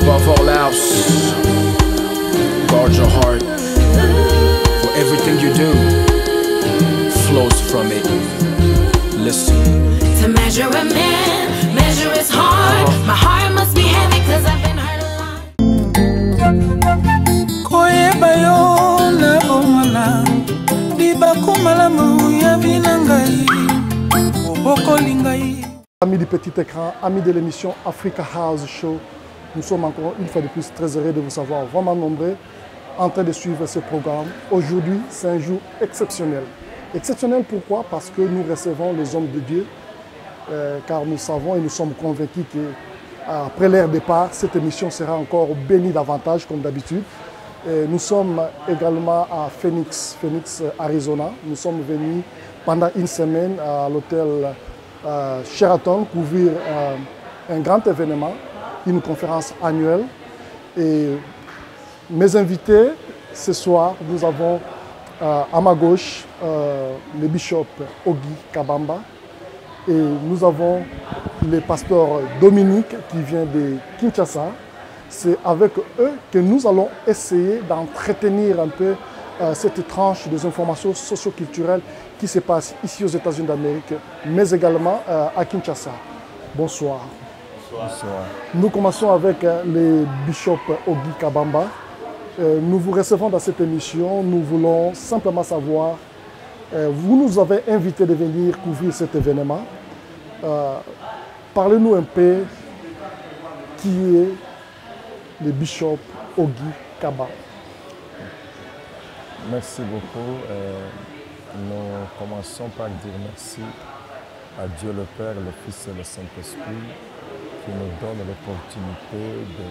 above all else, guard your heart, for everything you do flows from it. Listen. To measure a man, measure his heart. My heart must be heavy cause I've been hurt a lot. Koyeba yo na bomana Dibaku malamu ya binangai Oboko lingai. Amis du petit écran, amis de l'émission Africa House Show, nous sommes encore une fois de plus très heureux de vous savoir vraiment nombreux en train de suivre ce programme. Aujourd'hui, c'est un jour exceptionnel. Exceptionnel pourquoi? Parce que nous recevons les hommes de Dieu, car nous savons et nous sommes convaincus qu'après leur départ, cette émission sera encore bénie davantage comme d'habitude. Nous sommes également à Phoenix, Arizona. Nous sommes venus pendant une semaine à l'hôtel Sheraton couvrir un grand événement, une conférence annuelle. Et mes invités, ce soir, nous avons à ma gauche le bishop Ogi Kabamba et nous avons le pasteur Dominique qui vient de Kinshasa. C'est avec eux que nous allons essayer d'entretenir un peu cette tranche des informations socio-culturelles qui se passe ici aux États-Unis d'Amérique, mais également à Kinshasa. Bonsoir. Bonsoir. Nous commençons avec le bishop Ogi Kabamba. Nous vous recevons dans cette émission. Nous voulons simplement savoir, vous nous avez invité de venir couvrir cet événement. Parlez-nous un peu qui est le bishop Ogi Kabamba. Merci beaucoup. Nous commençons par dire merci à Dieu le Père, le Fils et le Saint-Esprit qui nous donne l'opportunité de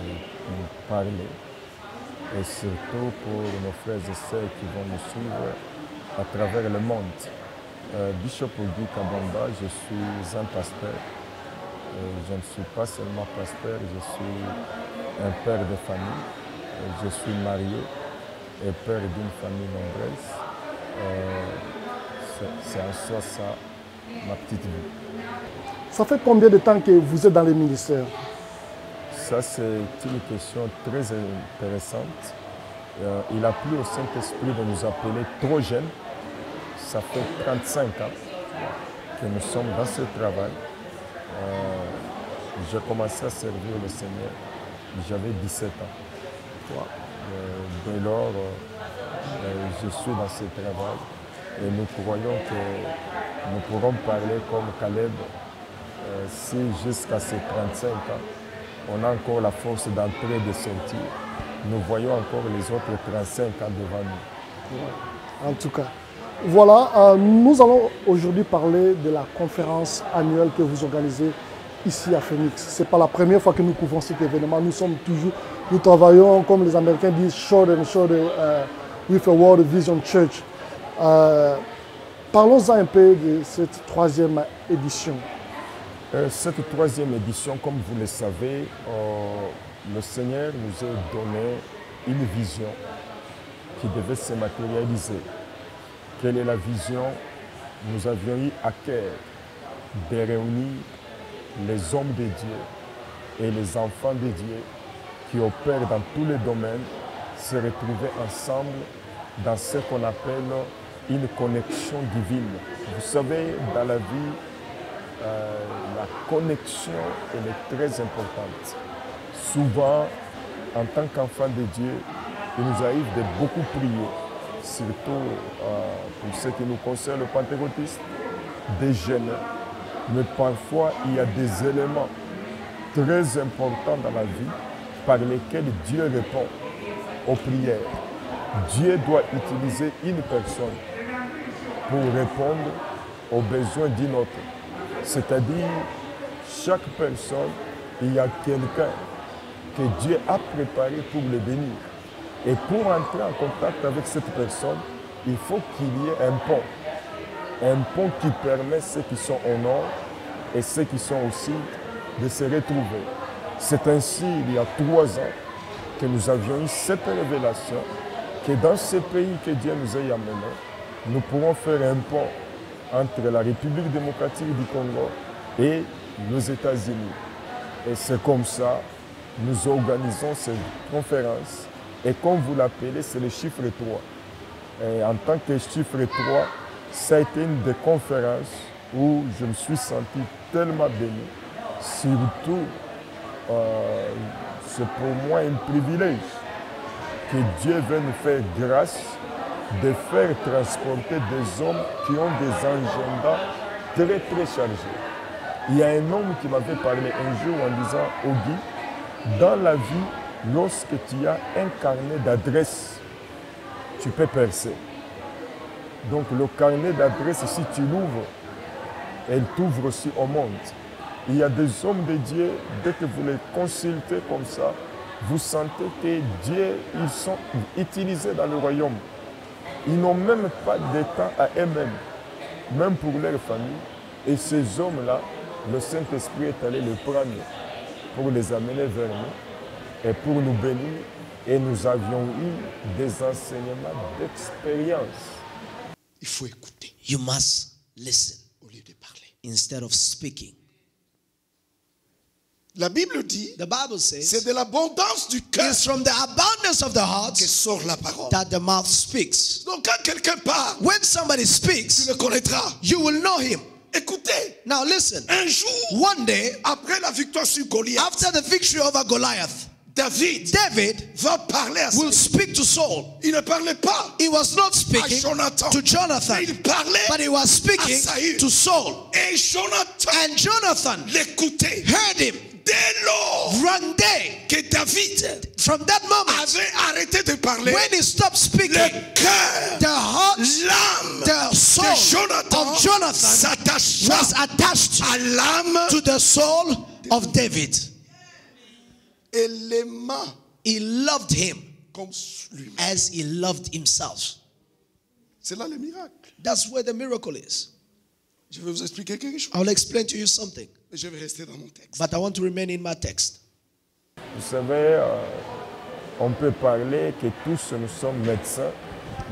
nous parler et surtout pour nos frères et sœurs qui vont nous suivre à travers le monde. Bishop Ogi Kabamba, je suis un pasteur. Je ne suis pas seulement pasteur, je suis un père de famille. Je suis marié et père d'une famille nombreuse. C'est en soi ça, ma petite vie. Ça fait combien de temps que vous êtes dans le ministère? Ça, c'est une question très intéressante. Il a plu au Saint-Esprit de nous appeler trop jeunes. Ça fait 35 ans que nous sommes dans ce travail. J'ai commencé à servir le Seigneur, j'avais 17 ans. Dès lors, je suis dans ce travail et nous croyons que nous pourrons parler comme Caleb si jusqu'à ces 35 ans, on a encore la force d'entrer et de sortir. Nous voyons encore les autres 35 ans devant nous. En tout cas, voilà, nous allons aujourd'hui parler de la conférence annuelle que vous organisez ici à Phoenix. Ce n'est pas la première fois que nous couvrons cet événement. Nous travaillons, comme les Américains disent, shoulder and shoulder with a World Vision Church. Parlons-en un peu de cette troisième édition. Cette troisième édition, comme vous le savez, le Seigneur nous a donné une vision qui devait se matérialiser. Quelle est la vision? Nous avions eu à cœur de réunir les hommes de Dieu et les enfants de Dieu qui opèrent dans tous les domaines, se retrouver ensemble dans ce qu'on appelle une connexion divine. Vous savez, dans la vie, la connexion elle est très importante. Souvent, en tant qu'enfant de Dieu, il nous arrive de beaucoup prier, surtout pour ce qui nous concerne le pentecôtiste, des jeunes. Mais parfois, il y a des éléments très importants dans la vie par lesquels Dieu répond aux prières. Dieu doit utiliser une personne pour répondre aux besoins d'une autre. C'est-à-dire, chaque personne, il y a quelqu'un que Dieu a préparé pour le bénir. Et pour entrer en contact avec cette personne, il faut qu'il y ait un pont. Un pont qui permet ceux qui sont au nord et ceux qui sont au sud de se retrouver. C'est ainsi, il y a 3 ans, que nous avions eu cette révélation que dans ce pays que Dieu nous a amené, nous pourrons faire un pont entre la République démocratique du Congo et les États-Unis. Et c'est comme ça nous organisons cette conférence. Et comme vous l'appelez, c'est le chiffre 3. Et en tant que chiffre 3, ça a été une des conférences où je me suis senti tellement béni. Surtout, c'est pour moi un privilège que Dieu veut nous faire grâce de faire transporter des hommes qui ont des agendas très très chargés. Il y a un homme qui m'avait parlé un jour en disant « Ogi, dans la vie, lorsque tu as un carnet d'adresses, tu peux percer. Donc le carnet d'adresses, si tu l'ouvres, elle t'ouvre aussi au monde. Il y a des hommes de Dieu, dès que vous les consultez comme ça, vous sentez que Dieu, ils sont utilisés dans le royaume. Ils n'ont même pas de temps à eux-mêmes, même pour leur famille. Et ces hommes-là, le Saint-Esprit est allé les prendre pour les amener vers nous et pour nous bénir. Et nous avions eu des enseignements d'expérience. Il faut écouter You must listen au lieu de parler. instead of speaking. La Bible dit, The Bible c'est says de l'abondance du cœur it's from the abundance of the heart que sort la parole. that the mouth speaks. Donc quand quelqu'un parle, When somebody tu speaks, le connaîtras. you will know him. Écoutez, Now listen. un jour, One day, après la victoire sur Goliath, after the victory over Goliath, David David va parler à will Saül. speak to Saul. Il ne parlait pas He was not à speaking Jonathan. to Jonathan, Il parlait but he was speaking à Saül. to Saul. Et Jonathan And Jonathan l'écoutait. heard him. Dès lors One day, que David from that moment, avait arrêté de parler, when he stopped speaking, le cœur, the heart, l'âme the de soul Jonathan of Jonathan s'attacha was attached à l'âme to the soul of David. et l'aima He loved him comme lui. as he loved himself. C'est là le miracle. That's where the miracle is. Je vais vous expliquer quelque chose. I will explain to you something, Mais je vais rester dans mon texte. but I want to remain in my text. Vous savez, on peut parler que tous nous sommes médecins,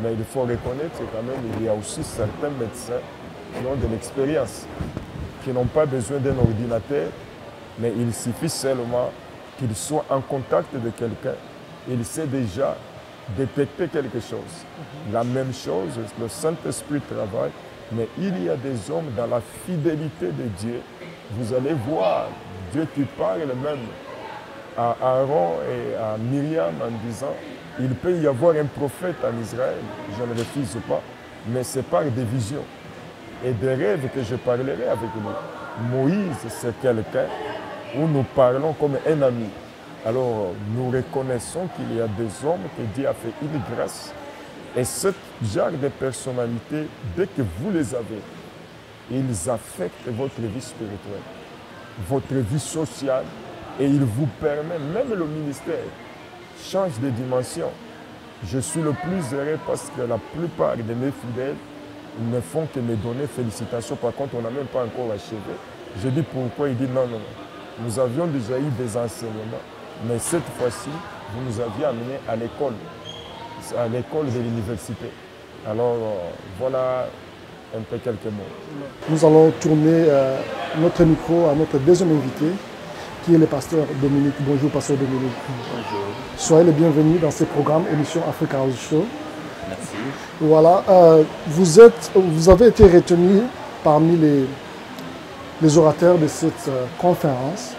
mais il faut reconnaître quand même qu'il y a aussi certains médecins qui ont de l'expérience, qui n'ont pas besoin d'un ordinateur, mais il suffit seulement qu'il soit en contact de quelqu'un. Il sait déjà détecter quelque chose. La même chose, le Saint-Esprit travaille, mais il y a des hommes dans la fidélité de Dieu. Vous allez voir, Dieu qui parle même à Aaron et à Myriam en disant, il peut y avoir un prophète en Israël, je ne refuse pas, mais c'est par des visions et des rêves que je parlerai avec lui. Moïse, c'est quelqu'un où nous parlons comme un ami. Alors, nous reconnaissons qu'il y a des hommes que Dieu a fait une grâce. Et ce genre de personnalité, dès que vous les avez, ils affectent votre vie spirituelle, votre vie sociale, et ils vous permettent, même le ministère, change de dimension. Je suis le plus heureux parce que la plupart de mes fidèles ne font que me donner félicitations. Par contre, on n'a même pas encore achevé. Je dis pourquoi, il dit non, non, non. Nous avions déjà eu des enseignements, mais cette fois-ci, vous nous aviez amenés à l'école de l'université. Alors, voilà un peu quelques mots. Nous allons tourner notre micro à notre deuxième invité, qui est le pasteur Dominique. Bonjour, pasteur Dominique. Bonjour. Soyez le bienvenu dans ce programme, émission Africa House Show. Merci. Voilà, vous avez été retenu parmi les orateurs de cette conférence.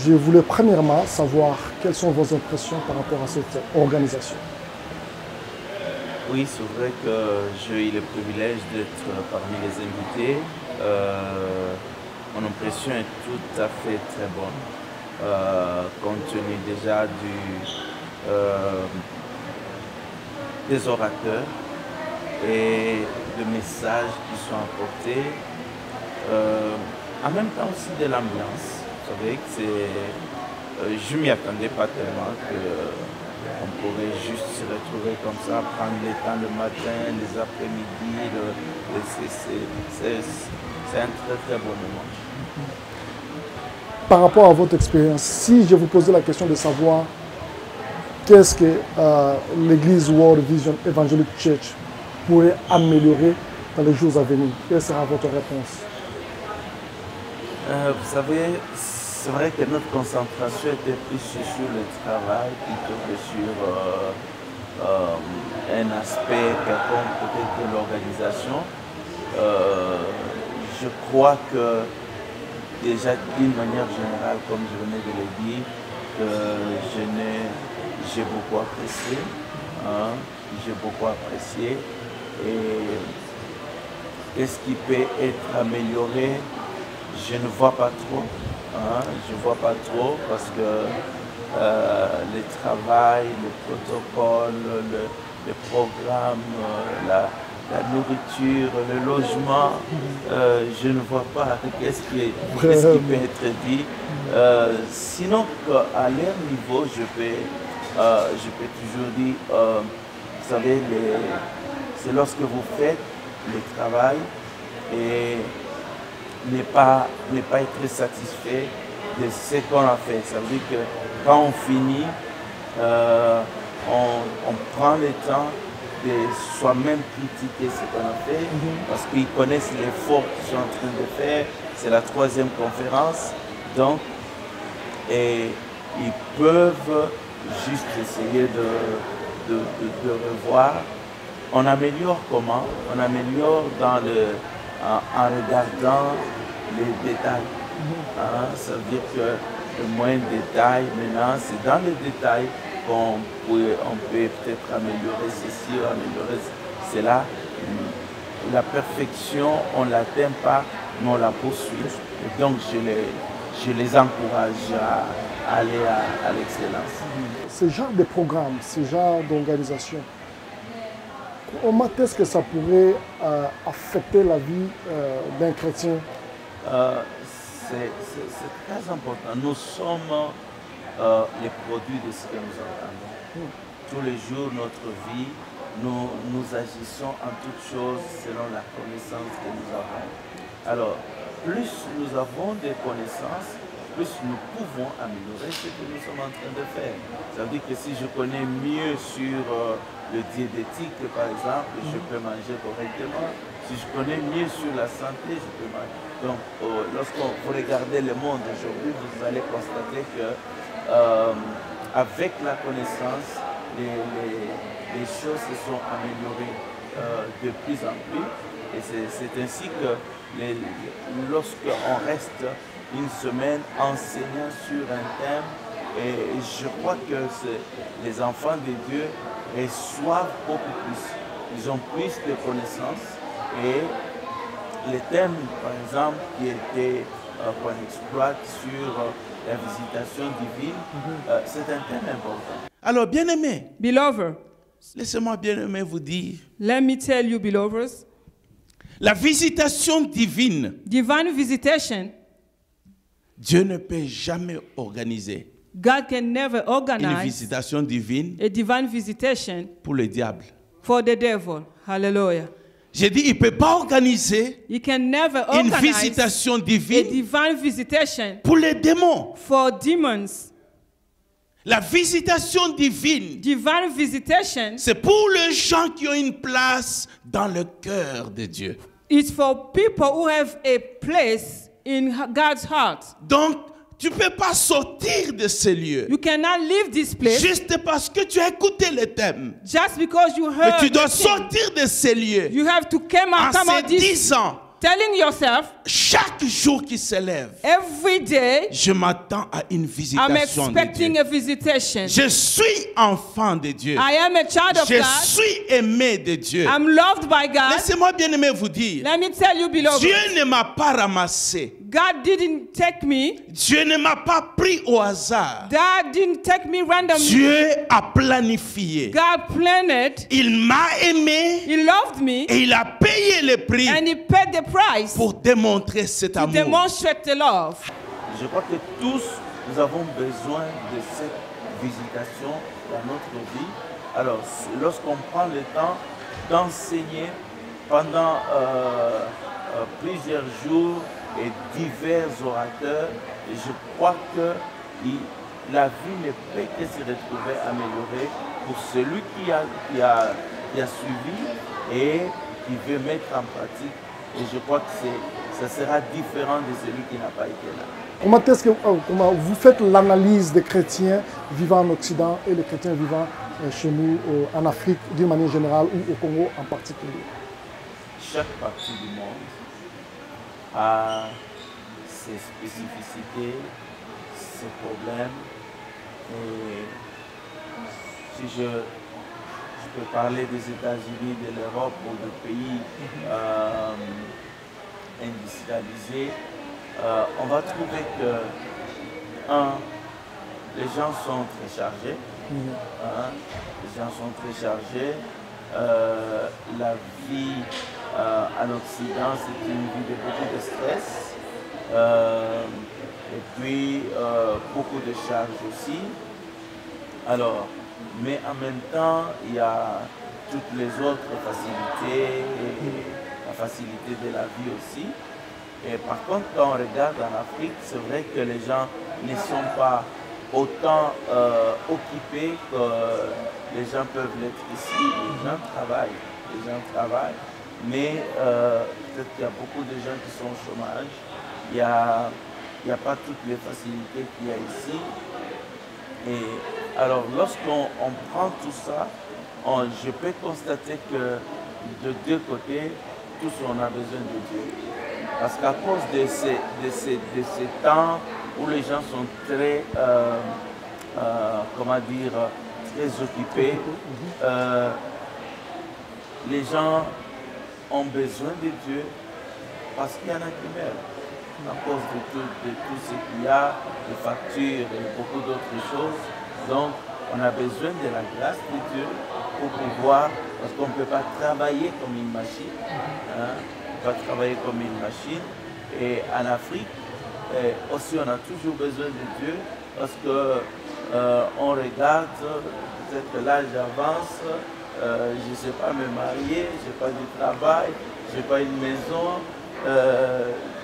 Je voulais premièrement savoir quelles sont vos impressions par rapport à cette organisation. Oui, c'est vrai que j'ai eu le privilège d'être parmi les invités. Mon impression est tout à fait très bonne, compte tenu déjà des orateurs et des messages qui sont apportés. En même temps aussi de l'ambiance. Vous savez que je ne m'y attendais pas tellement qu'on pourrait juste se retrouver comme ça, prendre le temps le matin, les après-midi. C'est un très très bon moment. Par rapport à votre expérience, si je vous posais la question de savoir qu'est-ce que l'église World Vision Evangelic Church pourrait améliorer dans les jours à venir, quelle sera votre réponse? Vous savez, c'est vrai que notre concentration était plus sur le travail plutôt que sur un aspect quelconque peut-être de l'organisation. Je crois que déjà d'une manière générale, comme je venais de le dire, j'ai beaucoup apprécié. Hein, j'ai beaucoup apprécié. Et qu'est-ce qui peut être amélioré? Je ne vois pas trop. Hein, je ne vois pas trop parce que le travail, le protocole, le programme, la nourriture, le logement, je ne vois pas qu'est-ce qui peut être dit. Sinon, à leur niveau, je peux toujours dire, vous savez, c'est lorsque vous faites le travail et ne pas être satisfait de ce qu'on a fait. Ça veut dire que quand on finit, on prend le temps de soi-même critiquer ce qu'on a fait, parce qu'ils connaissent l'effort qu'ils sont en train de faire. C'est la 3e conférence, donc, et ils peuvent juste essayer de revoir. On améliore comment? On améliore en regardant les détails. Hein, ça veut dire que le moins de détails, maintenant, c'est dans les détails qu'on peut peut-être améliorer ceci, améliorer cela. La perfection, on ne l'atteint pas, mais on la poursuit. Et donc, je les encourage à aller à l'excellence. Ce genre de programme, ce genre d'organisation, comment est-ce que ça pourrait affecter la vie d'un chrétien? C'est très important. Nous sommes les produits de ce que nous entendons. Tous les jours, notre vie, nous agissons en toutes choses selon la connaissance que nous avons. Alors, plus nous avons des connaissances, plus nous pouvons améliorer ce que nous sommes en train de faire. Ça veut dire que si je connais mieux sur le diététique, par exemple, je peux manger correctement. Si je connais mieux sur la santé, je peux manger. Donc, lorsqu'on vous regardez le monde aujourd'hui, vous allez constater que avec la connaissance, les choses se sont améliorées de plus en plus. Et c'est ainsi que lorsqu'on reste une semaine enseignant sur un thème, et je crois que les enfants de Dieu reçoivent beaucoup plus. Ils ont plus de connaissances. Et les thèmes, par exemple, qui étaient qu'on exploite sur la visitation divine, c'est un thème important. Alors, bien-aimés, Beloved, laissez-moi bien-aimé vous dire, let me tell you, beloveds, la visitation divine, divine visitation, Dieu ne peut jamais organiser God can never une organize visitation divine a divine visitation pour le diable. for the devil. Hallelujah. J'ai dit, il ne peut pas organiser You can never une organize visitation a divine divine visitation pour les démons. for demons. La visitation divine, Divine visitation c'est pour les gens qui ont une place dans le cœur de Dieu. is for people who have a place in God's heart. Donc, tu ne peux pas sortir de ces lieux You cannot leave this place juste parce que tu as écouté le thème. just because you Mais heard tu dois the thing. sortir de ces lieux You have to come en out se this, disant, telling yourself, chaque jour qui se lève, every day je m'attends à une I'm visitation de expecting Dieu. a visitation. Je suis enfant de Dieu. I am a child of Je God. suis aimé de Dieu. I'm loved by God. Laissez-moi bien aimé vous dire, Let me tell you, beloved, Dieu ne m'a pas ramassé. God didn't take me. Dieu ne m'a pas pris au hasard. God didn't take me randomly. Dieu a planifié. God planned it. Il m'a aimé He loved me, et il a payé le prix and He paid the price pour démontrer cet to amour. demonstrate the love. Je crois que tous, nous avons besoin de cette visitation dans notre vie. Alors, lorsqu'on prend le temps d'enseigner pendant plusieurs jours et divers orateurs, je crois que la vie ne peut que se retrouver améliorée pour celui qui a suivi et qui veut mettre en pratique. Et je crois que ça sera différent de celui qui n'a pas été là. Comment vous faites l'analyse des chrétiens vivant en Occident et les chrétiens vivant chez nous en Afrique d'une manière générale ou au Congo en particulier? Chaque partie du monde a ses spécificités, ses problèmes. Et si je peux parler des États-Unis, de l'Europe ou de pays industrialisés, on va trouver que, les gens sont très chargés. Les gens sont très chargés. La vie en Occident, c'est une vie de beaucoup de stress. Et puis, beaucoup de charges aussi. Alors, mais en même temps, il y a toutes les autres facilités, et la facilité de la vie aussi. Et par contre, quand on regarde en Afrique, c'est vrai que les gens ne sont pas autant occupés que les gens peuvent l'être ici. Les gens travaillent, mais peut-être qu'il y a beaucoup de gens qui sont au chômage. Il n'y a pas toutes les facilités qu'il y a ici. Et alors, lorsqu'on prend tout ça, je peux constater que de deux côtés, tous on a besoin de Dieu. Parce qu'à cause de ces temps où les gens sont très, très occupés, les gens ont besoin de Dieu parce qu'il y en a qui meurent. À cause de tout ce qu'il y a, des factures et beaucoup d'autres choses. Donc, on a besoin de la grâce de Dieu pour pouvoir, parce qu'on ne peut pas travailler comme une machine. On va travailler comme une machine. Et en Afrique, aussi on a toujours besoin de Dieu parce qu'on regarde, peut-être que l'âge avance, je ne sais pas me marier, je n'ai pas de travail, je n'ai pas une maison.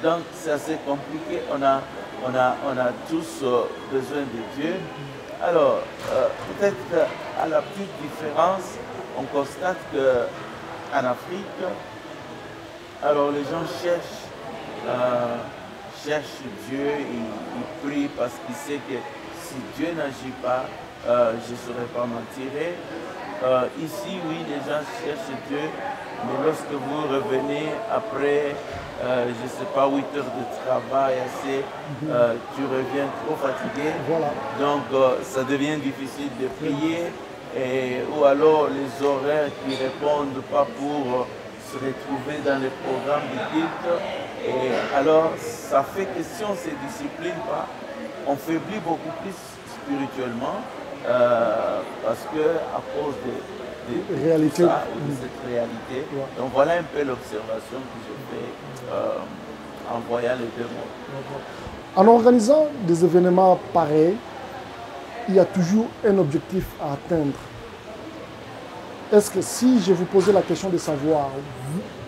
Donc c'est assez compliqué, on a tous besoin de Dieu. Alors, peut-être qu'à la petite différence, on constate qu'en Afrique, alors les gens cherchent Dieu, ils prient parce qu'ils savent que si Dieu n'agit pas, je ne saurais pas m'en tirer. Ici, oui, les gens cherchent Dieu, mais lorsque vous revenez après, je ne sais pas, 8 heures de travail, tu reviens trop fatigué. Voilà. Donc, ça devient difficile de prier, ou alors les horaires qui ne répondent pas pour se retrouver dans les programmes du culte. Et alors, ça fait que si on ne se discipline pas, on faiblit beaucoup plus spirituellement, parce qu'à cause de cette réalité. Ouais. Donc voilà un peu l'observation que je fais en voyant les deux mondes. En organisant des événements pareils, il y a toujours un objectif à atteindre. Est-ce que si je vous posais la question de savoir,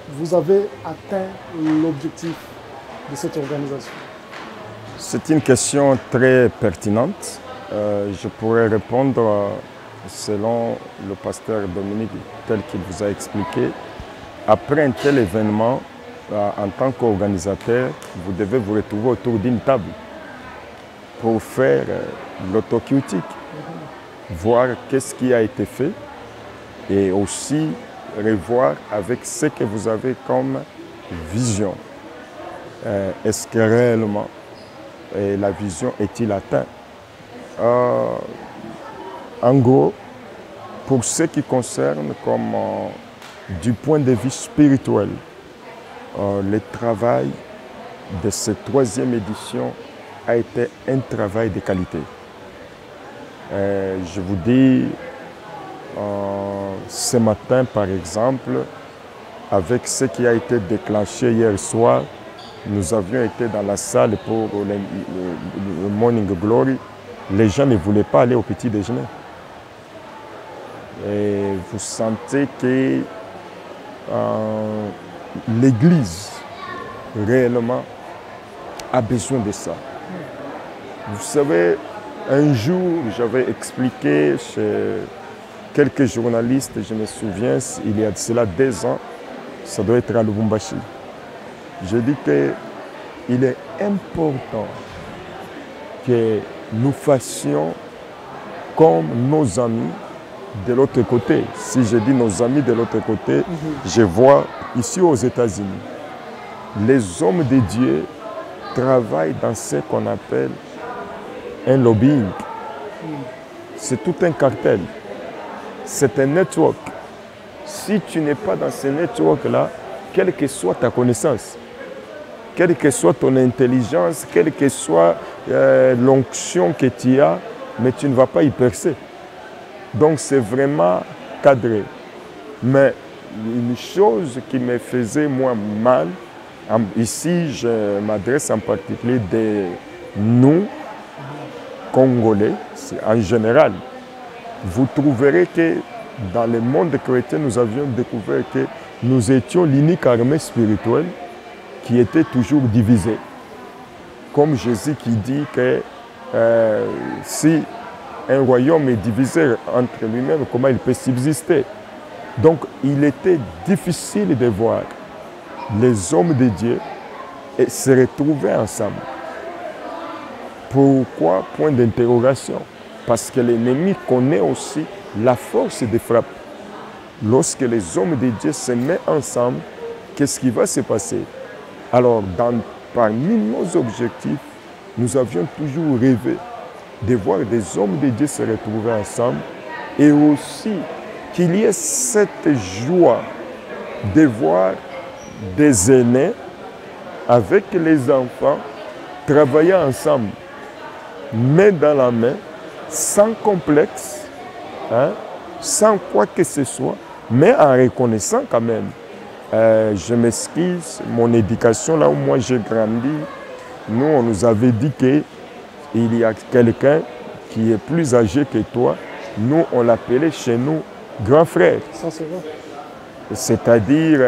vous avez atteint l'objectif de cette organisation? C'est une question très pertinente. Je pourrais répondre selon le pasteur Dominique, tel qu'il vous a expliqué. Après un tel événement, en tant qu'organisateur, vous devez vous retrouver autour d'une table pour faire l'autocritique, voir qu'est-ce qui a été fait et aussi revoir avec ce que vous avez comme vision. Est-ce que réellement la vision est-il atteinte? En gros, pour ce qui concerne comme du point de vue spirituel, le travail de cette 3e édition a été un travail de qualité. Je vous dis, ce matin par exemple, avec ce qui a été déclenché hier soir, nous avions été dans la salle pour le Morning Glory. Les gens ne voulaient pas aller au petit déjeuner. Et vous sentez que l'Église réellement a besoin de ça. Vous savez, un jour, j'avais expliqué chez quelques journalistes, je me souviens, il y a de cela 2 ans, ça doit être à Lubumbashi. je dis qu'il est important que nous fassions comme nos amis de l'autre côté. Si je dis nos amis de l'autre côté, je vois ici aux États-Unis, les hommes de Dieu travaillent dans ce qu'on appelle un lobbying. C'est tout un cartel. C'est un network. Si tu n'es pas dans ce network-là, quelle que soit ta connaissance, quelle que soit ton intelligence, quelle que soit l'onction que tu as, mais tu ne vas pas y percer. Donc c'est vraiment cadré. Mais une chose qui me faisait moi mal, ici je m'adresse en particulier de nous, Congolais, en général, vous trouverez que dans le monde chrétien, nous avions découvert que nous étions l'unique armée spirituelle qui était toujours divisée. Comme Jésus qui dit que si un royaume est divisé entre lui-même, comment il peut subsister? Donc il était difficile de voir les hommes de Dieu se retrouver ensemble. Pourquoi? Point d'interrogation. Parce que l'ennemi connaît aussi la force de frappe. Lorsque les hommes de Dieu se mettent ensemble, qu'est-ce qui va se passer? Alors, parmi nos objectifs, nous avions toujours rêvé de voir des hommes de Dieu se retrouver ensemble et aussi qu'il y ait cette joie de voir des aînés avec les enfants travailler ensemble, main dans la main, sans complexe, hein, sans quoi que ce soit, mais en reconnaissant quand même. Je m'excuse, mon éducation, là où moi j'ai grandi, nous on nous avait dit qu'il y a quelqu'un qui est plus âgé que toi, nous on l'appelait chez nous grand frère. Ça c'est vrai. C'est-à-dire,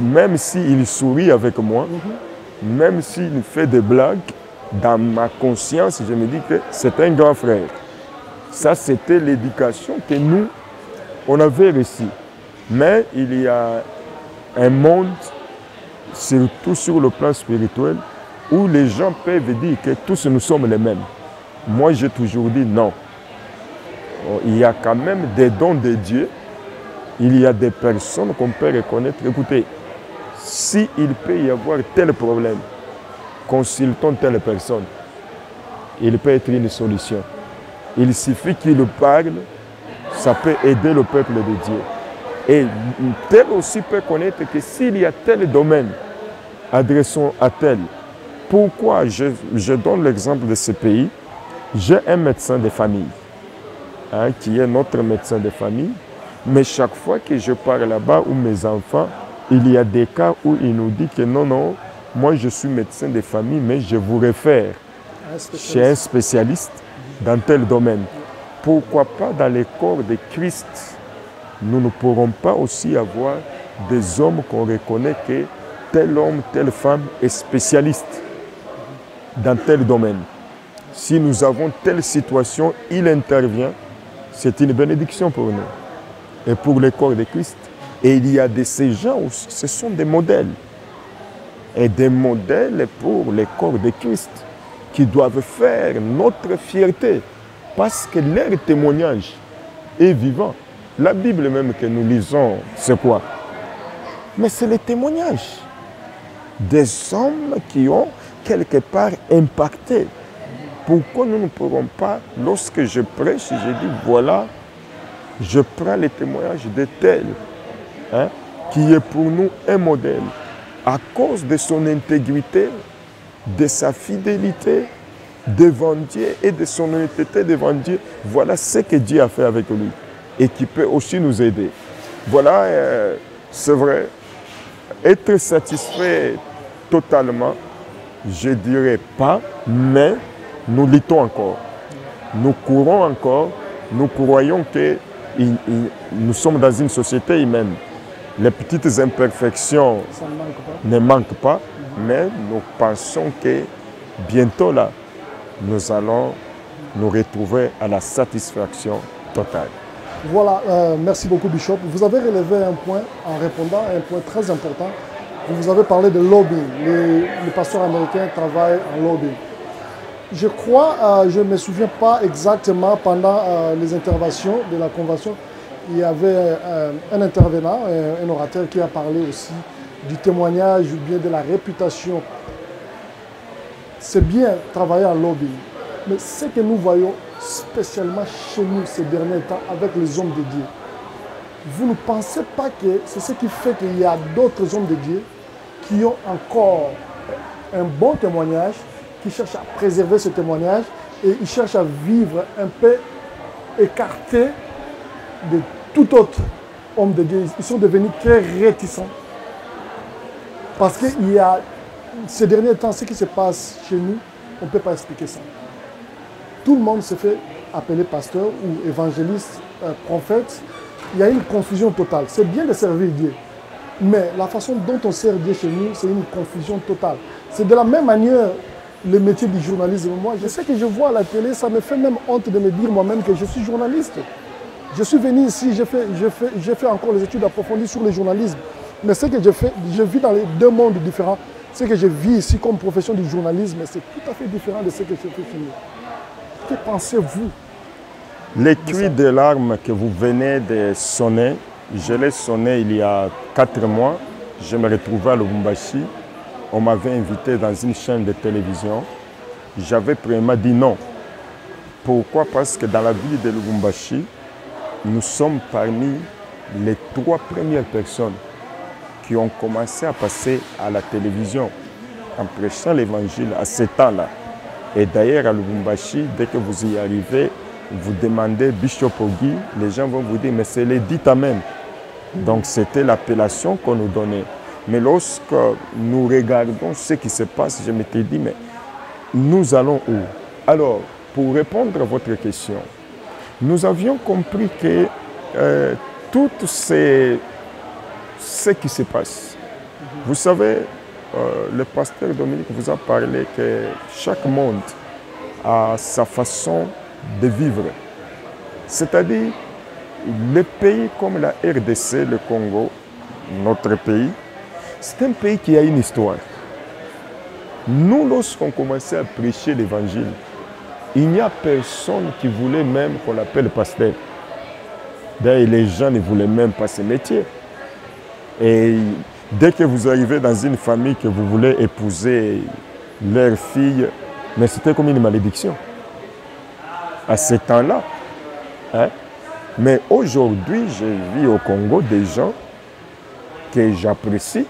même s'il sourit avec moi, même s'il fait des blagues, dans ma conscience, je me dis que c'est un grand frère. Ça, c'était l'éducation que nous, on avait reçue. Mais il y a un monde, surtout sur le plan spirituel, où les gens peuvent dire que tous nous sommes les mêmes. Moi, j'ai toujours dit non. Il y a quand même des dons de Dieu. Il y a des personnes qu'on peut reconnaître. Écoutez, s'il peut y avoir tel problème, consultons telle personne. Il peut être une solution. Il suffit qu'il parle, ça peut aider le peuple de Dieu. Et tel aussi peut connaître que s'il y a tel domaine, adressons à tel. Pourquoi je donne l'exemple de ce pays? J'ai un médecin de famille, hein, qui est notre médecin de famille, mais chaque fois que je pars là-bas où mes enfants, il y a des cas où il nous dit que non, non, moi je suis médecin de famille, mais je vous réfère chez un spécialiste dans tel domaine. Pourquoi pas dans les corps de Christ, nous ne pourrons pas aussi avoir des hommes qu'on reconnaît que tel homme, telle femme est spécialiste dans tel domaine. Si nous avons telle situation, il intervient, c'est une bénédiction pour nous et pour le corps de Christ. Et il y a de ces gens aussi, ce sont des modèles. Et des modèles pour le corps de Christ qui doivent faire notre fierté parce que leur témoignage est vivant. La Bible même que nous lisons, c'est quoi? Mais c'est le témoignage des hommes qui ont quelque part impacté. Pourquoi nous ne pourrons pas, lorsque je prêche, je dis voilà, je prends le témoignage de tel, hein, qui est pour nous un modèle, à cause de son intégrité, de sa fidélité devant Dieu et de son honnêteté devant Dieu. Voilà ce que Dieu a fait avec lui et qui peut aussi nous aider. Voilà, c'est vrai, être satisfait totalement, je ne dirais pas, mais nous luttons encore. Nous courons encore, nous croyons que nous sommes dans une société humaine. Les petites imperfections ne manquent pas, mais nous pensons que bientôt là, nous allons nous retrouver à la satisfaction totale. Voilà, merci beaucoup Bishop. Vous avez relevé un point en répondant à un point très important Vous avez parlé de lobbying. Les pasteurs américains travaillent en lobbying. Je crois, je ne me souviens pas exactement, pendant les interventions de la convention, il y avait un intervenant, un orateur qui a parlé aussi du témoignage ou bien de la réputation. C'est bien travailler en lobbying, mais ce que nous voyons spécialement chez nous ces derniers temps avec les hommes de Dieu, vous ne pensez pas que c'est ce qui fait qu'il y a d'autres hommes de Dieu qui ont encore un bon témoignage, qui cherchent à préserver ce témoignage et ils cherchent à vivre un peu écartés de tout autre homme de Dieu. Ils sont devenus très réticents. Parce qu'il y a ces derniers temps, ce qui se passe chez nous, on ne peut pas expliquer ça. Tout le monde se fait appeler pasteur ou évangéliste, prophète. Il y a une confusion totale. C'est bien de servir Dieu. Mais la façon dont on sert Dieu chez nous, c'est une confusion totale. C'est de la même manière le métier du journalisme. Moi, je sais que je vois à la télé, ça me fait même honte de me dire moi-même que je suis journaliste. Je suis venu ici, j'ai fait encore les études approfondies sur le journalisme. Mais ce que je fais, je vis dans les deux mondes différents. Ce que je vis ici comme profession du journalisme, c'est tout à fait différent de ce que je fais chez nous. Que pensez-vous? Les cris de larmes que vous venez de sonner, je l'ai sonné il y a 4 mois. Je me retrouvais à Lubumbashi. On m'avait invité dans une chaîne de télévision. J'avais premièrement dit non. Pourquoi? Parce que dans la ville de Lubumbashi, nous sommes parmi les 3 premières personnes qui ont commencé à passer à la télévision en prêchant l'évangile à ce temps-là. Et d'ailleurs, à Lubumbashi, dès que vous y arrivez, vous demandez Bishop Ogi, les gens vont vous dire, mais c'est les 10 Amen. Donc c'était l'appellation qu'on nous donnait. Mais lorsque nous regardons ce qui se passe, je m'étais dit, mais nous allons où? Alors, pour répondre à votre question, nous avions compris que tout ce qui se passe, vous savez, le pasteur Dominique vous a parlé que chaque monde a sa façon de vivre. C'est-à-dire, les pays comme la RDC, le Congo, notre pays, c'est un pays qui a une histoire. Nous, lorsqu'on commençait à prêcher l'évangile, il n'y a personne qui voulait même qu'on l'appelle pasteur. D'ailleurs, les gens ne voulaient même pas ce métier. Et dès que vous arrivez dans une famille que vous voulez épouser leur fille, mais c'était comme une malédiction. À ce temps-là. Hein? Mais aujourd'hui, je vis au Congo des gens que j'apprécie,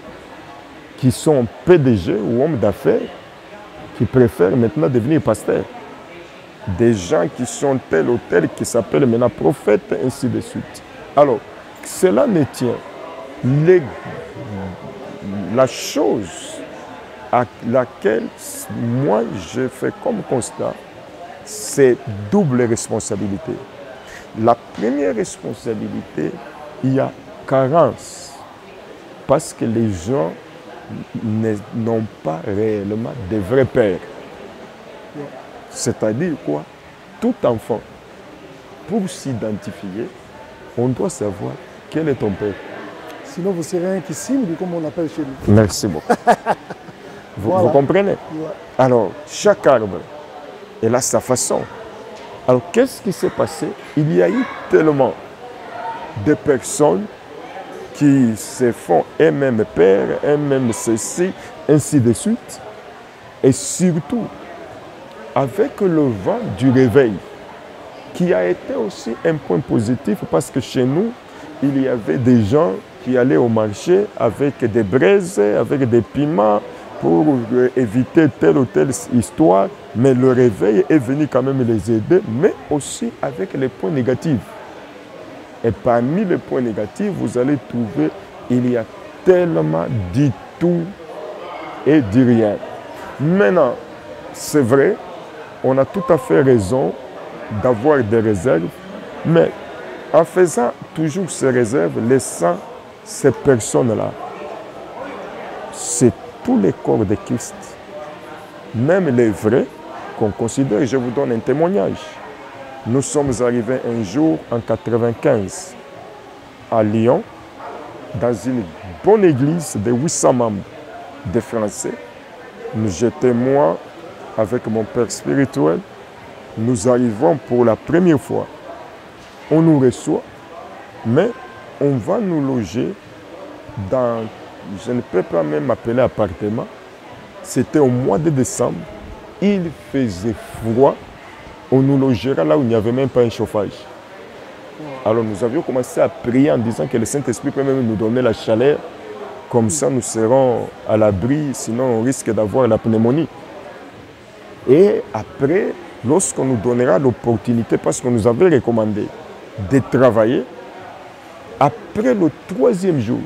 qui sont PDG ou hommes d'affaires, qui préfèrent maintenant devenir pasteurs. Des gens qui sont tel ou tel, qui s'appellent maintenant prophètes, ainsi de suite. Alors, cela ne tient. La chose à laquelle moi je fais comme constat, c'est double responsabilité. La première responsabilité, il y a carence, parce que les gens n'ont pas réellement de vrais pères. C'est-à-dire quoi? Tout enfant, pour s'identifier, on doit savoir quel est ton père. Sinon, vous serez un qui signe, comme on appelle chez nous. Merci beaucoup. Vous comprenez? Ouais. Alors, chaque arbre, elle a sa façon. Alors, qu'est-ce qui s'est passé? Il y a eu tellement de personnes qui se font eux-mêmes pères, eux-mêmes ceci, ainsi de suite. Et surtout, avec le vent du réveil, qui a été aussi un point positif, parce que chez nous, il y avait des gens qui allaient au marché avec des braises, avec des piments, pour éviter telle ou telle histoire. Mais le réveil est venu quand même les aider, mais aussi avec les points négatifs. Et parmi les points négatifs, vous allez trouver, il y a tellement du tout et du rien. Maintenant, c'est vrai, on a tout à fait raison d'avoir des réserves, mais en faisant toujours ces réserves, laissant ces personnes-là, c'est tous les corps de Christ, même les vrais qu'on considère. Je vous donne un témoignage. Nous sommes arrivés un jour en 1995 à Lyon dans une bonne église de 800 membres de Français. J'étais moi avec mon père spirituel. Nous arrivons pour la première fois. On nous reçoit, mais on va nous loger dans, je ne peux pas même appeler appartement. C'était au mois de décembre. Il faisait froid. On nous logera là où il n'y avait même pas un chauffage. Alors nous avions commencé à prier en disant que le Saint-Esprit peut même nous donner la chaleur. Comme ça, nous serons à l'abri, sinon on risque d'avoir la pneumonie. Et après, lorsqu'on nous donnera l'opportunité, parce qu'on nous avait recommandé de travailler, après le 3e jour,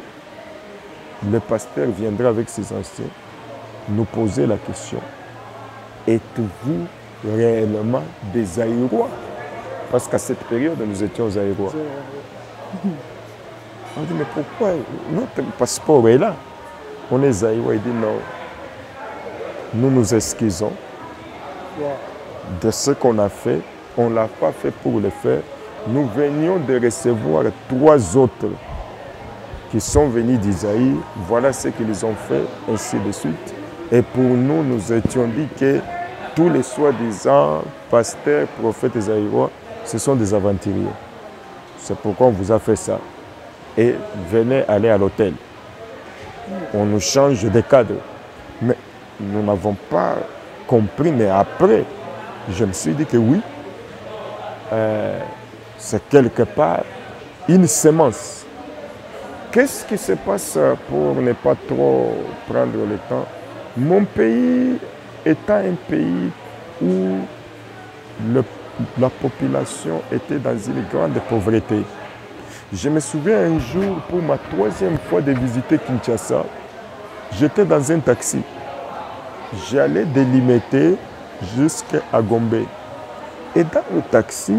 le pasteur viendra avec ses anciens nous poser la question: êtes-vous réellement des Aïrois? Parce qu'à cette période, nous étions Aïrois. On dit, mais pourquoi notre passeport est là? On est Aïrois. Il dit non. Nous nous excusons de ce qu'on a fait. On ne l'a pas fait pour le faire. Nous venions de recevoir 3 autres qui sont venus d'Isaïe. Voilà ce qu'ils ont fait, ainsi de suite. Et pour nous, nous étions dit que tous les soi-disant pasteurs, prophètes Aïrois, ce sont des aventuriers. C'est pourquoi on vous a fait ça. Et venez aller à l'hôtel. On nous change de cadre. Mais nous n'avons pas compris. Mais après, je me suis dit que oui, c'est quelque part une semence. Qu'est-ce qui se passe pour ne pas trop prendre le temps? Mon pays étant un pays où la population était dans une grande pauvreté. Je me souviens un jour, pour ma 3e fois de visiter Kinshasa, j'étais dans un taxi. J'allais de Limete jusqu'à Gombe. Et dans le taxi,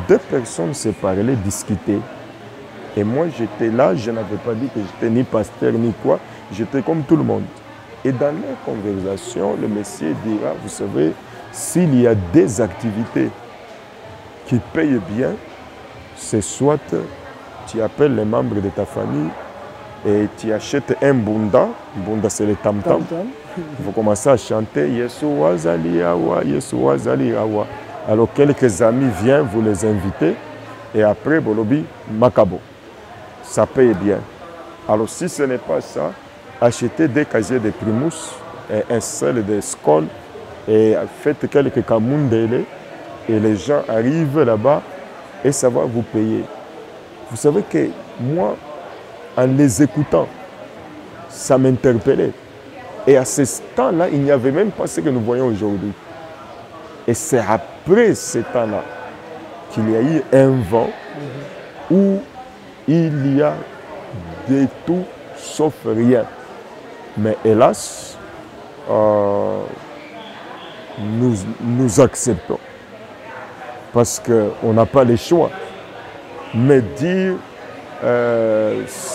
2 personnes se parlaient, discutaient. Et moi, j'étais là, je n'avais pas dit que j'étais ni pasteur ni quoi. J'étais comme tout le monde. Et dans leur conversation, le Messie dira, vous savez, s'il y a des activités qui payent bien, c'est soit tu appelles les membres de ta famille et tu achètes un bunda. Bunda, c'est le tam-tam. Vous commencez à chanter Yeshua Zali Awa, Yeshua Zali Awa. Alors quelques amis viennent, vous les invitez et après, Bolobi, Makabo. Ça paye bien. Alors si ce n'est pas ça, achetez 2 casiers de Primus et un seul de Skoll et faites quelques kamundele et les gens arrivent là-bas et ça va vous payer. Vous savez que moi, en les écoutant, ça m'interpellait. Et à ce temps-là, il n'y avait même pas ce que nous voyons aujourd'hui. Et c'est après ce temps-là qu'il y a eu un vent où il y a de tout sauf rien. Mais hélas, nous acceptons. Parce qu'on n'a pas le choix. Mais dire,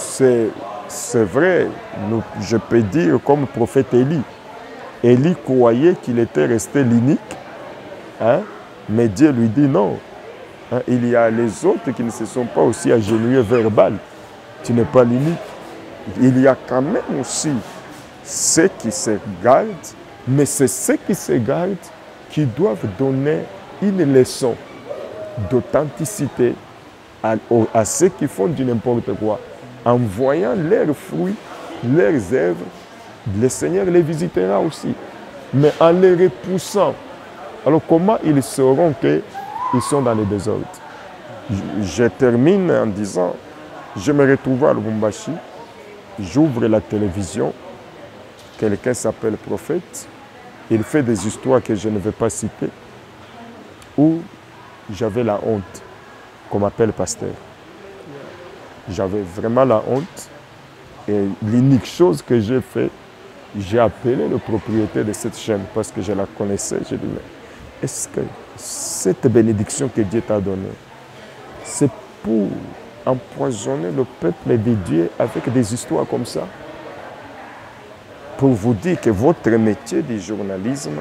c'est vrai, je peux dire comme le prophète Élie. Élie croyait qu'il était resté l'unique, hein, mais Dieu lui dit non. Hein, il y a les autres qui ne se sont pas aussi agenouillés verbal. Tu n'es pas l'unique. Il y a quand même aussi ceux qui se gardent, mais c'est ceux qui se gardent qui doivent donner une leçon d'authenticité à ceux qui font du n'importe quoi. En voyant leurs fruits, leurs œuvres, le Seigneur les visitera aussi. Mais en les repoussant, alors comment ils sauront qu'ils sont dans le désordre? Je termine en disant, je me retrouve à Lubumbashi, j'ouvre la télévision, quelqu'un s'appelle Prophète, il fait des histoires que je ne vais pas citer, où j'avais la honte qu'on m'appelle pasteur. J'avais vraiment la honte. Et l'unique chose que j'ai fait, j'ai appelé le propriétaire de cette chaîne parce que je la connaissais. J'ai dit, mais est-ce que cette bénédiction que Dieu t'a donnée, c'est pour empoisonner le peuple de Dieu avec des histoires comme ça? Pour vous dire que votre métier du journalisme,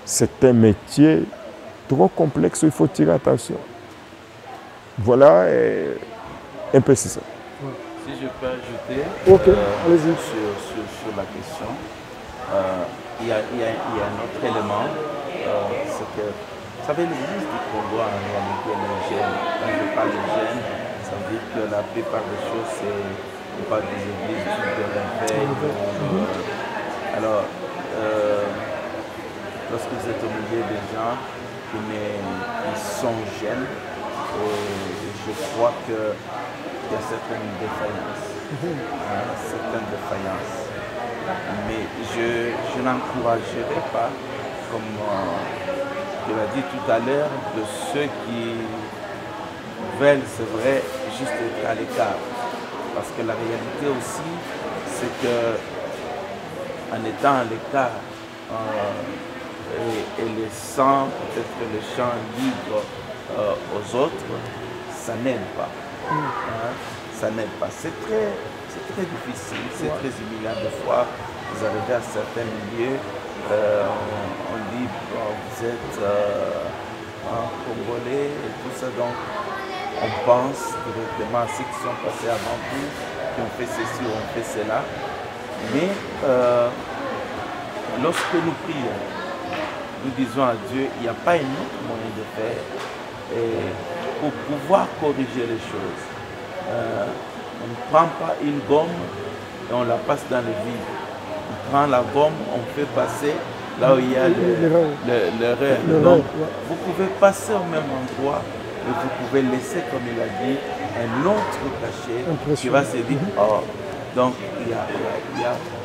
c'est un métier trop complexe où il faut tirer attention. Voilà, un peu c'est ça. Si je peux ajouter allez-y. sur la question, il y a un autre élément, c'est que, vous savez, l'Église du Congo en réalité elle est jeune. Quand je parle de jeune, ça veut dire que la plupart des choses, c'est pas des églises de réveil. Alors, lorsque vous êtes au milieu des gens qui sont jeunes, je crois qu'il y a certaines défaillances. Mais je n'encouragerai pas, comme je l'ai dit tout à l'heure, de ceux qui veulent, c'est vrai, juste être à l'écart. Parce que la réalité aussi, c'est que en étant à l'écart et laissant peut-être le champ libre aux autres, ça n'aide pas. Ça n'aide pas. C'est très difficile, c'est très humiliant des fois. Vous arrivez à certains milieux, on dit vous êtes un Congolais et tout ça, donc on pense directement à ceux qui sont passés avant vous, qui ont fait ceci ou ont fait cela. Mais lorsque nous prions, nous disons à Dieu, il n'y a pas un autre moyen de faire pour pouvoir corriger les choses. On ne prend pas une gomme et on la passe dans le vide. On prend la gomme, on fait passer là où il y a l'erreur. Donc, vous pouvez passer au même endroit, mais vous pouvez laisser, comme il a dit, un autre cachet qui va se dire, oh, donc ils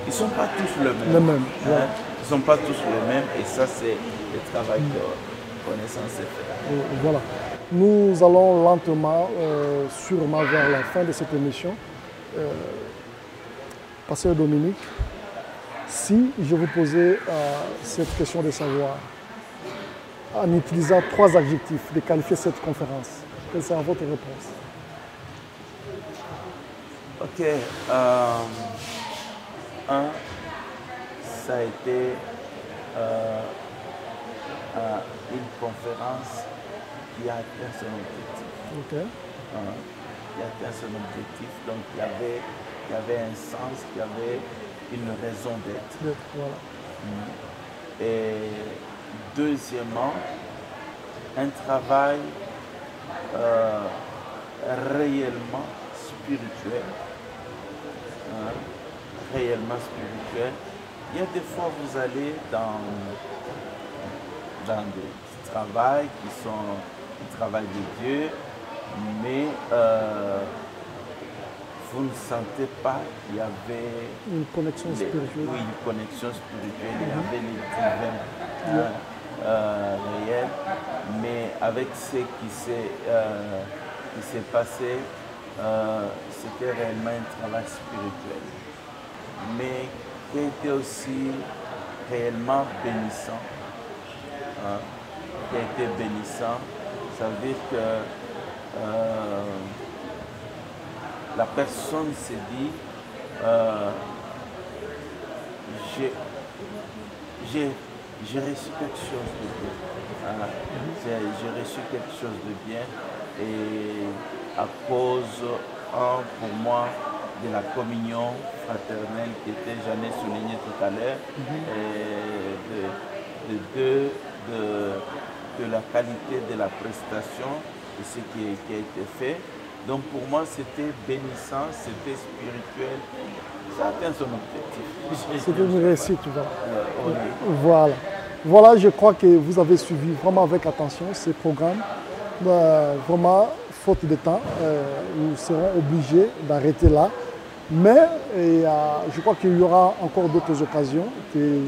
ne sont pas tous le même. Ils ne sont pas tous les mêmes et ça, c'est le travail de connaissance et faire. Voilà. Nous allons lentement, sûrement vers la fin de cette émission. Pasteur Dominique, si je vous posais cette question de savoir, en utilisant 3 adjectifs, de qualifier cette conférence, quelle sera votre réponse? Ok. Ça a été une conférence qui a atteint son objectif. Qui a atteint son objectif. Donc il y avait un sens, il y avait une raison d'être. Voilà. Et deuxièmement, un travail réellement spirituel. Réellement spirituel. Il y a des fois vous allez dans des travails qui sont le travail de Dieu, mais vous ne sentez pas qu'il y avait une connexion spirituelle. Oui, une connexion spirituelle. Il y avait les divins réels, mais avec ce qui s'est passé, c'était réellement un travail spirituel, mais qui était aussi réellement bénissant. Qui a été bénissant, ça veut dire que la personne s'est dit j'ai reçu quelque chose de bien. J'ai reçu quelque chose de bien et à cause, pour moi, de la communion fraternelle qui était, j'en ai souligné tout à l'heure, de la qualité de la prestation et ce qui a été fait. Donc pour moi, c'était bénissant, c'était spirituel. Ça a atteint son objectif. C'était une réussite, voilà. Voilà, je crois que vous avez suivi vraiment avec attention ces programmes. Vraiment, faute de temps, nous serons obligés d'arrêter là. Mais je crois qu'il y aura encore d'autres occasions que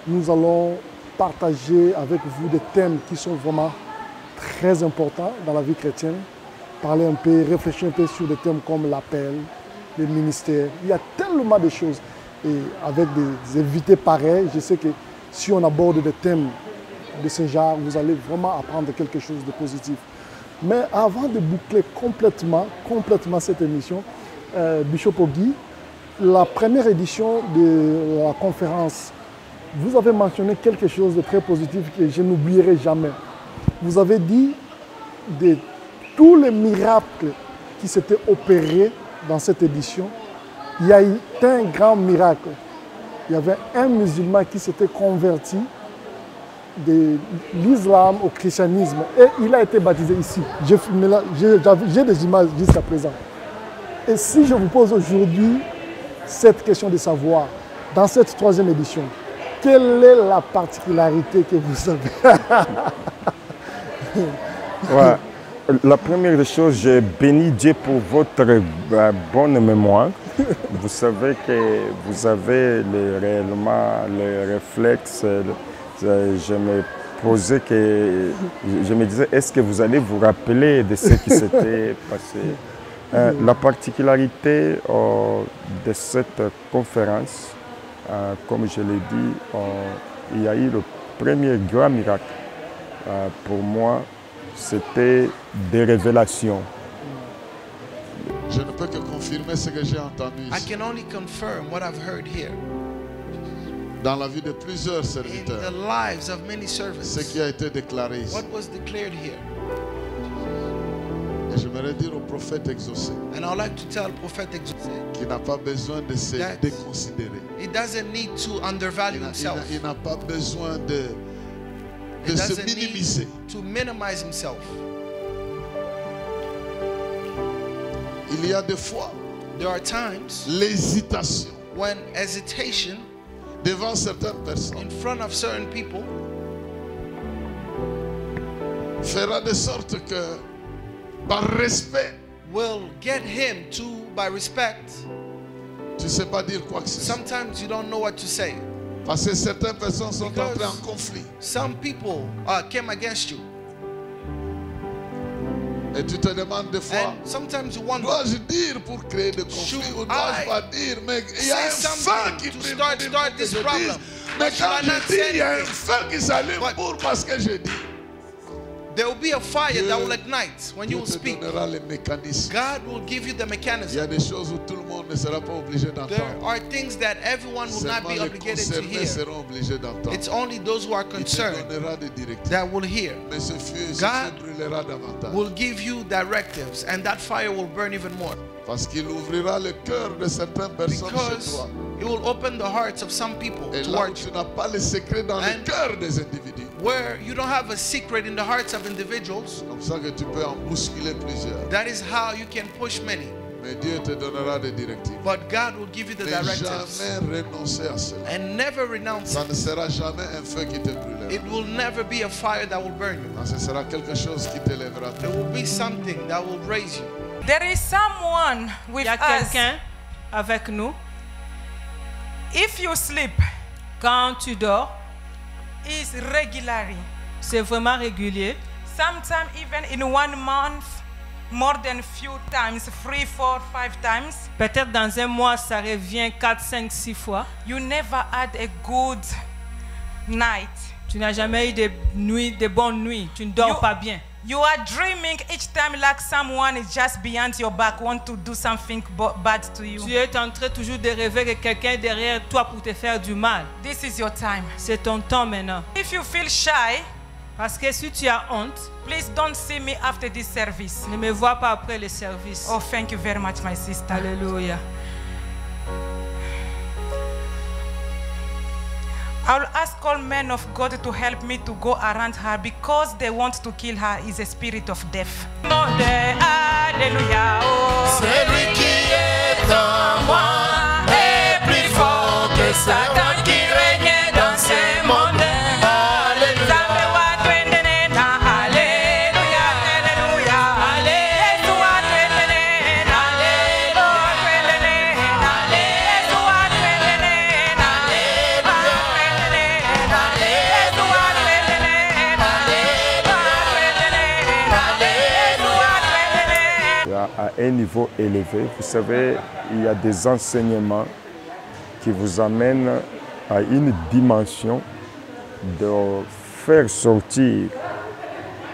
nous allons partager avec vous des thèmes qui sont vraiment très importants dans la vie chrétienne. Parler un peu, réfléchir un peu sur des thèmes comme l'appel, le ministère. Il y a tellement de choses. Et avec des invités pareils, je sais que si on aborde des thèmes de ce genre, vous allez vraiment apprendre quelque chose de positif. Mais avant de boucler complètement cette émission, Bishop Ogi, la première édition de la conférence, vous avez mentionné quelque chose de très positif que je n'oublierai jamais. Vous avez dit de tous les miracles qui s'étaient opérés dans cette édition, il y a eu un grand miracle. Il y avait un musulman qui s'était converti de l'islam au christianisme et il a été baptisé ici. J'ai des images jusqu'à présent. Et si je vous pose aujourd'hui cette question de savoir, dans cette 3e édition, quelle est la particularité que vous avez? Ouais. La première des choses, je bénis Dieu pour votre bonne mémoire. Vous savez que vous avez réellement les réflexes. Je me posais que je me disais, est-ce que vous allez vous rappeler de ce qui s'était passé? La particularité de cette conférence, comme je l'ai dit, il y a eu le premier grand miracle. Pour moi, c'était des révélations. Je ne peux que confirmer ce que j'ai entendu I ici. can only confirm what I've heard here. Dans la vie de plusieurs In serviteurs, the lives of many servants. ce qui a été déclaré ici. What was declared here. Et j'aimerais dire au prophète exaucé And I'd like to tell Prophet Exaucé, qu'il n'a pas besoin de se That- déconsidérer. he doesn't need to undervalue himself. Il n'a pas besoin de He se doesn't minimiser. need to minimize himself. Il y a des fois There are times l'hésitation when hesitation devant certaines personnes in front of certain people fera de sorte que par respect, will get him to, by respect, tu ne sais pas dire quoi que ce soit. sometimes you don't know what to say. Parce que certaines personnes sont Because entrées en conflit. Some people came against you. Et tu te demandes des fois, And sometimes you wonder, dois-je dire pour créer des conflits Should ou dois-je I pas dire, mais il y a say un feu something qui to brille start pour que this je problem? dise. Mais Or should quand I not je dis, say il y a un anything? feu qui s'allume But- pour parce que je dis. there will be a fire Dieu- that will ignite when you Dieu will te speak. donnera les mécanismes. God will give you the Il y a mechanism. des choses où tout le monde ne sera pas obligé There d'entendre. are things that everyone will not Seulement be les obligated to concernés hear. seront obligés d'entendre. It's only those who are Il te concerned donnera des directives. that will hear. Mais ce feu God brûlera davantage. Will give you directives, and that fire will burn even more. Parce qu'il ouvrira le cœur de certaines personnes chez Because toi. it will open the hearts of some people Et là où towards tu you. n'as pas le secret dans le And- cœur des individus. Where you don't have a secret in the hearts of individuals, C'est comme ça que tu peux en bousculer plusieurs. that is how you can push many. Mais Dieu te donnera des directives. But God will give you the Ne directives. jamais renoncer à cela. And never renounce Ça it. ne sera jamais un feu qui te brûlera. It will never be a fire that will burn you. Non, ce sera quelque chose qui te lèvera. It will be something that will raise you. There is someone Il with y a us. quelqu'un avec nous. If you sleep, Quand tu dors, is regularly. c'est vraiment régulier. Sometimes even in 1 month, more than few times, 3, 4, 5 times. Peut-être dans un mois, ça revient 4, 5, 6 fois. You never had a good night. Tu n'as jamais eu de bonnes nuits. Tu ne dors pas bien. You are dreaming each time like someone is just behind your back, want to do something bad to you. Tu es en train toujours de rêver que quelqu'un est derrière toi pour te faire du mal. This is your time. C'est ton temps maintenant. If you feel shy, Parce que si tu as honte, please don't see me after this service. ne me vois pas après le service. Oh, thank you very much, my sister. Alléluia. I'll ask all men of God to help me to go around her because they want to kill her. Is a spirit of death. Alléluia. C'est lui qui est en moi est plus fort que Satan qui règne dans ce monde. À un niveau élevé, vous savez, il y a des enseignements qui vous amènent à une dimension de faire sortir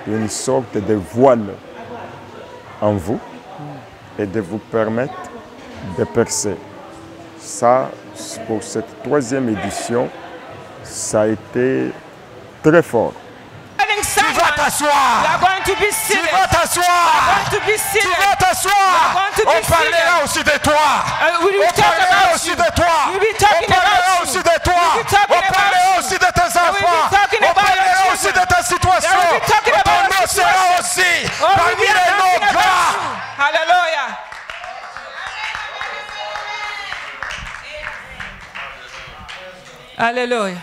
une sorte de voile en vous et de vous permettre de percer. Ça, pour cette 3e édition, ça a été très fort. Tu vas t'asseoir. Tu vas t'asseoir. Tu vas soir, on parlera aussi de toi. On parlera aussi de toi. On parlera aussi de toi. On parlera aussi de tes enfants. On parlera aussi de ta situation. Ton nom sera aussi parmi les noms grands. Alléluia. Alléluia.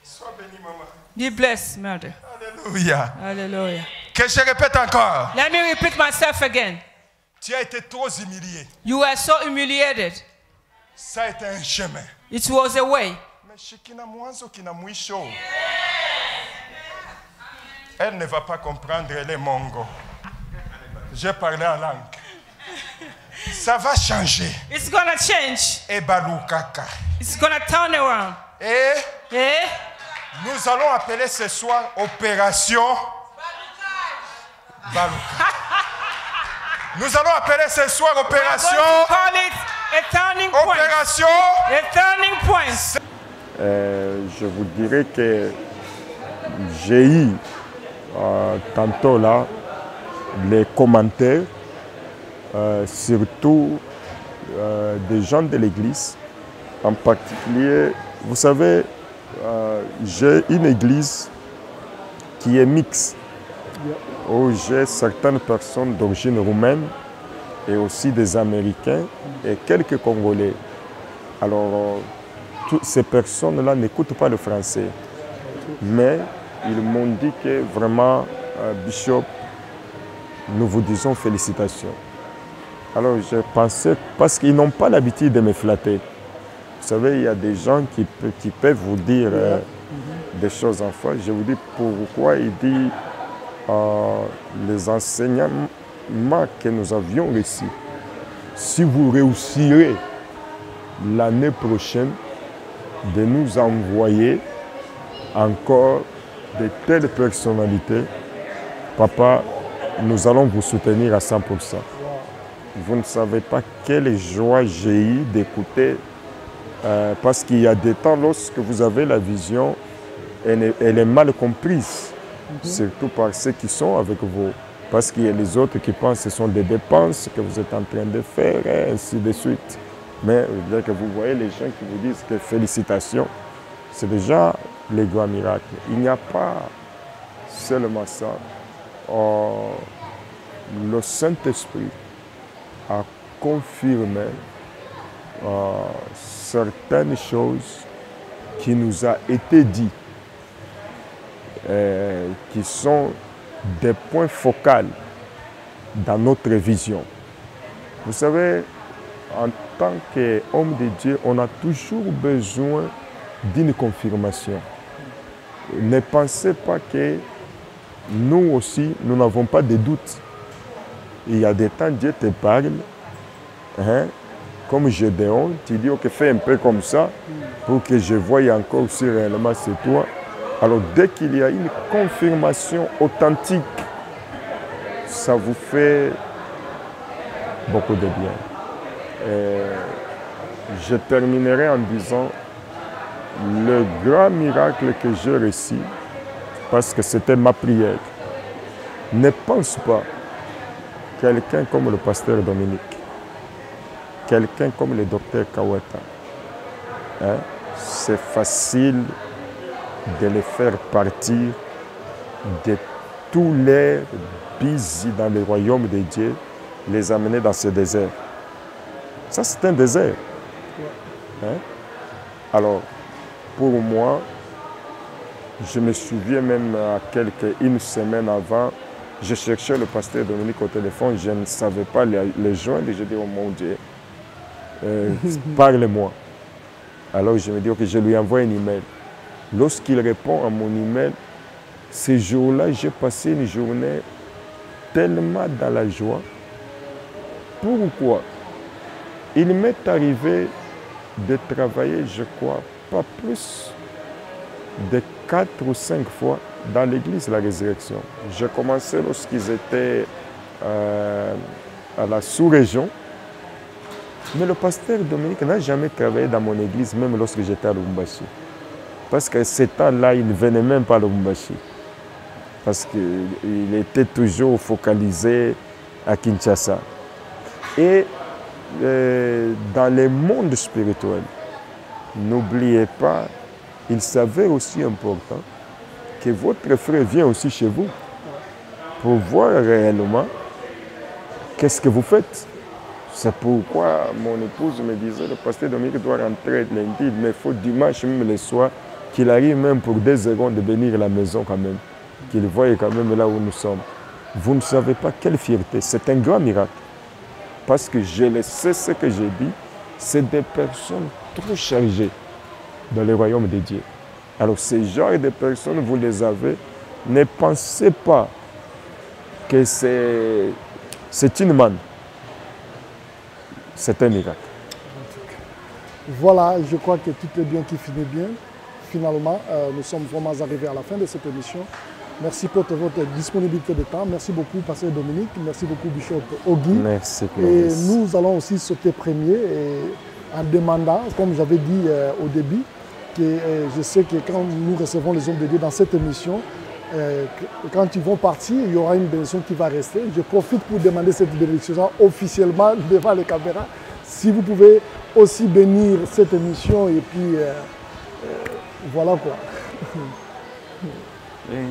Sois béni, maman. Be blessed, mother. Alléluia. Hallelujah. Que je répète encore. Let me repeat myself again. Tu as été trop humilié. You were so humiliated. Ça a été un chemin. It was a way. Mais Shekina mwanzo kina mwisho. Elle ne va pas comprendre les mongos. J'ai parlé en langue. Ça va changer. It's gonna change. Et balukaka. It's gonna turn around. Et nous allons appeler ce soir opération Baluka. Nous allons appeler ce soir opération opération a turning point. Je vous dirais que j'ai eu tantôt là les commentaires, surtout des gens de l'église, en particulier, vous savez, j'ai une église qui est mixte, où j'ai certaines personnes d'origine roumaine et aussi des Américains et quelques Congolais. Alors, toutes ces personnes-là n'écoutent pas le français, mais ils m'ont dit que vraiment, Bishop, nous vous disons félicitations. Alors, je pensais, parce qu'ils n'ont pas l'habitude de me flatter. Vous savez, il y a des gens qui peuvent vous dire des choses en foi. Je vous dis pourquoi il dit les enseignements que nous avions reçus. Si vous réussirez l'année prochaine de nous envoyer encore de telles personnalités, papa, nous allons vous soutenir à 100%. Vous ne savez pas quelle joie j'ai eue d'écouter, parce qu'il y a des temps, lorsque vous avez la vision, elle est mal comprise, surtout par ceux qui sont avec vous. Parce qu'il y a les autres qui pensent que ce sont des dépenses que vous êtes en train de faire, et ainsi de suite. Mais dès que vous voyez les gens qui vous disent que félicitations, c'est déjà les grands miracles. Il n'y a pas seulement ça. Le Saint-Esprit a confirmé certaines choses qui nous a été dites, qui sont des points focaux dans notre vision. Vous savez, en tant qu'homme de Dieu, on a toujours besoin d'une confirmation. Ne pensez pas que nous aussi, nous n'avons pas de doutes. Il y a des temps, Dieu te parle, hein, comme Gédéon, tu dis, ok, fais un peu comme ça, pour que je voie encore si réellement c'est toi. Alors dès qu'il y a une confirmation authentique, ça vous fait beaucoup de bien. Et je terminerai en disant, le grand miracle que j'ai reçu, parce que c'était ma prière, ne pense pas quelqu'un comme le pasteur Dominique, quelqu'un comme le docteur Kaweta, hein, c'est facile de les faire partir de tous les busy dans le royaume de Dieu, les amener dans ce désert. Ça, c'est un désert. Hein? Alors, pour moi, je me souviens même une semaine avant, je cherchais le pasteur Dominique au téléphone, je ne savais pas le joindre, et je dis, oh mon Dieu, parle-moi. Alors je me dis, ok, je lui envoie un email. Lorsqu'il répond à mon email, ce jour-là, j'ai passé une journée tellement dans la joie. Pourquoi? Il m'est arrivé de travailler, je crois, pas plus de 4 ou 5 fois dans l'église de la Résurrection. J'ai commencé lorsqu'ils étaient à la sous-région. Mais le pasteur Dominique n'a jamais travaillé dans mon église, même lorsque j'étais à Lubumbashi. Parce que ce temps-là, il ne venait même pas à Lubumbashi. parce qu'il était toujours focalisé à Kinshasa. Et dans le monde spirituel, n'oubliez pas, il s'avère aussi important que votre frère vient aussi chez vous pour voir réellement qu'est-ce que vous faites. C'est pourquoi mon épouse me disait, le pasteur Dominique doit rentrer lundi, mais il faut dimanche même le soir, qu'il arrive même pour 2 secondes de venir à la maison quand même, qu'il voie quand même là où nous sommes. Vous ne savez pas quelle fierté, c'est un grand miracle. Parce que je le sais, ce que j'ai dit, c'est des personnes trop chargées dans le royaume de Dieu. Alors ce genre de personnes, vous les avez, ne pensez pas que c'est une manne. C'est un miracle. Voilà, je crois que tout est bien qui finit bien. Finalement, nous sommes vraiment arrivés à la fin de cette émission. Merci pour votre disponibilité de temps. Merci beaucoup, pasteur Dominique. Merci beaucoup, Bishop Ogi. Merci, et nous allons aussi sauter premier en demandant, comme j'avais dit au début, que je sais que quand nous recevons les hommes de Dieu dans cette émission, quand ils vont partir, il y aura une bénédiction qui va rester. Je profite pour demander cette bénédiction officiellement devant les caméras. Si vous pouvez aussi bénir cette émission et puis voilà quoi. Oui,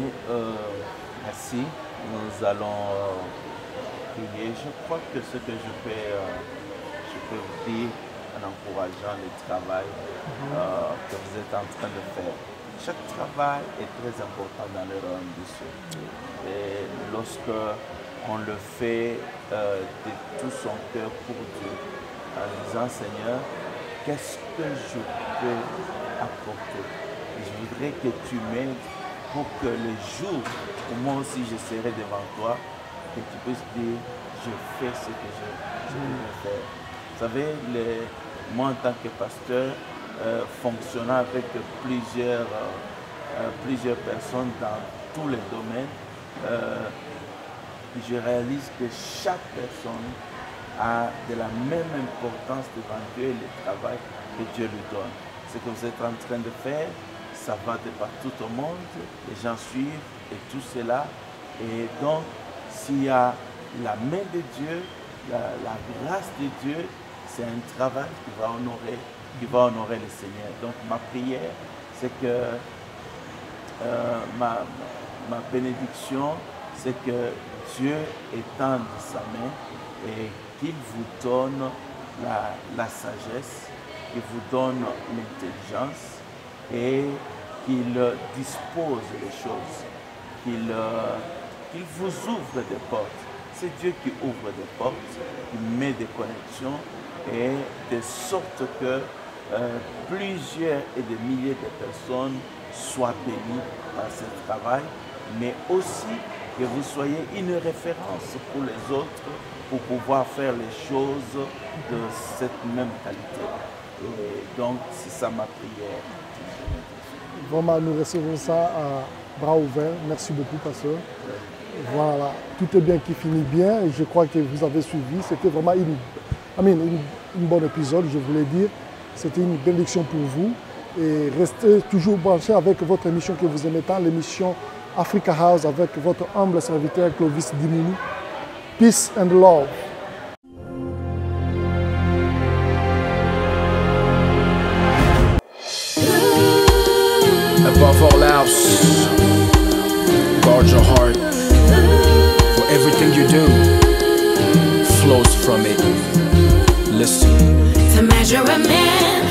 merci. Nous allons prier. Je crois que ce que je peux vous dire en encourageant le travail que vous êtes en train de faire. Chaque travail est très important dans le royaume de Dieu. Et lorsque on le fait de tout son cœur pour Dieu, en disant Seigneur, qu'est-ce que je peux apporter? Et je voudrais que tu m'aides pour que le jour où moi aussi je serai devant toi, que tu puisses dire, je fais ce que je veux faire. Vous savez, moi en tant que pasteur, fonctionnant avec plusieurs personnes dans tous les domaines, je réalise que chaque personne a de la même importance devant Dieu et le travail que Dieu lui donne. Ce que vous êtes en train de faire, ça va de partout au monde, les gens suivent et tout cela. Et donc, s'il y a la main de Dieu, la grâce de Dieu, c'est un travail qui va honorer le Seigneur. Donc, ma prière, c'est que ma bénédiction, c'est que Dieu étende sa main et qu'il vous donne la sagesse, qu'il vous donne l'intelligence et qu'il dispose les choses, qu'il vous ouvre des portes. C'est Dieu qui ouvre des portes, qui met des connexions et de sorte que plusieurs et des milliers de personnes soient bénies par ce travail, mais aussi que vous soyez une référence pour les autres pour pouvoir faire les choses de cette même qualité. Et donc, c'est ça ma prière. Vraiment, nous recevons ça à bras ouverts. Merci beaucoup, pasteur. Voilà, tout est bien qui finit bien. Et je crois que vous avez suivi. C'était vraiment une bonne épisode, je voulais dire. C'était une bénédiction pour vous. Et restez toujours branchés avec votre émission que vous aimez tant, l'émission Africa House avec votre humble serviteur Clovis Dimounou. Peace and love. Above all else, guard your heart, for everything you do flows from it. Listen. To measure a man